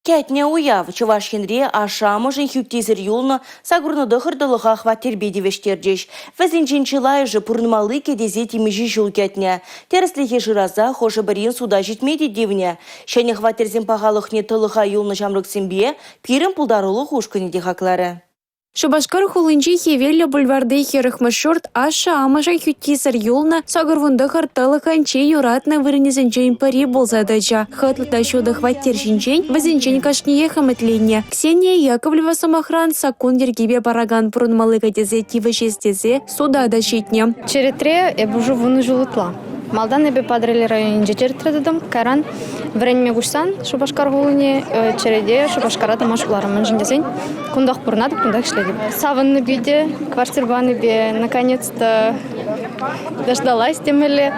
Кәтне уяв, Чувашинре ашамыжын хюттизер юлны сагурныды хырдылыға хваттер бедевештердеш. Вәзінчен чылай жы пұрнымалы кедезе темежі жыл кәтне. Терслихе жыраза хожы бірін суда жетмейді девне. Шәне хваттерзен пағалықне тылыға юлны жамрықсенбе, пирін пұлдарылы хушкыне дехаклары. Шубашкар хулынчи хевелі бульварды херыхмышорт аша амажа хюттисер юлна сагырвунды харталыханче юратна вырынезенчен пари болзадача. Хатлыта шуды хваттер жинчен вазенчен кашние хамытленне. Ксения Яковлева самохран сакун ергебе параган пурынмалы катезе тивы шестезе суда да щитне. Черетре эбужу вуны жылытла. Малдан эбе падрели районе черетредым, каран вренме гушсан Шубашкар хулыне череде Шубашкара тамашуларымын жиндесен. Кундах пурнады, кундах шледи. Савынны биде, квартирбаны бе, наконец-то дождалась темели.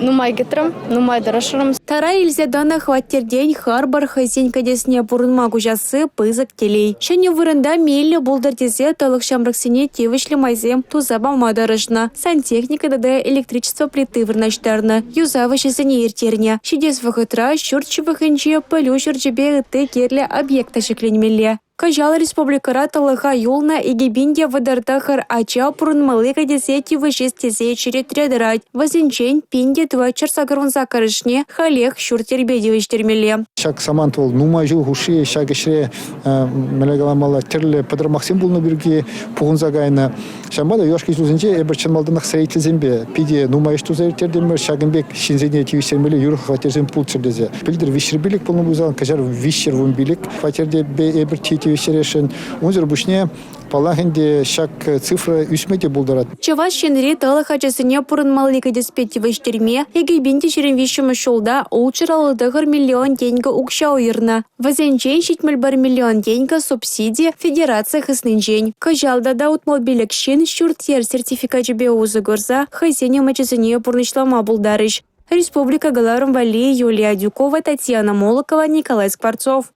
Нумай гетрам, нумай дарашырым. Тара илзедана хваттер день харбар хазень кадесне пурынма гужасы пызык телей. Шәне вырында мейлі болдардезе талық шамраксене тевішлі майзем туза бамадарышна. Сантехника да электричество плиты вырнаштарна. Юзавы шесене ертерне. Шидес вахытра шуртчы вахынче пылю шурчебе ыты керлі объекта шекленмелі. Кажал республикара талыға юлна егебинде выдардахар ача пурынмалы кадесети вышестезе черетредырать. Вазенчен пинде твачар сагарунза карышне халех шуртербедевичтермеле. Шак самантол нумай жыл хуши, шак ешре мелегаламала терле падар максим булны бирге пугунза гайна. Шамбада ёшки жузенче эберчен малдынах саритлезембе. Пиде нумай шту заиртердемер шагынбек шинзене тивисермеле юрх хватерзен пул чердезе. Пилдер вишербилик полну бузан, кажар вишер вумбилик. Хватерде бе эбер тивисерешен. Унзер бушне палахенде шак цифра үсмете булдарат. Чувашинре талых ачасыне пурынмалы кадеспетивичтерме егебинде черенвишімі шолда улчыралыдығыр миллион деньги укша уйырна. Вазенчен 1 миллион деньги субсидия федерация хыснынчен. Кажалда да утмобилекшен шуртер сертификат жібе узы горза хазене мачасыне пурнышлама булдарыш. Республика Галарым Вали, Юлия Дюкова, Татьяна Молокова, Николай Скворцов.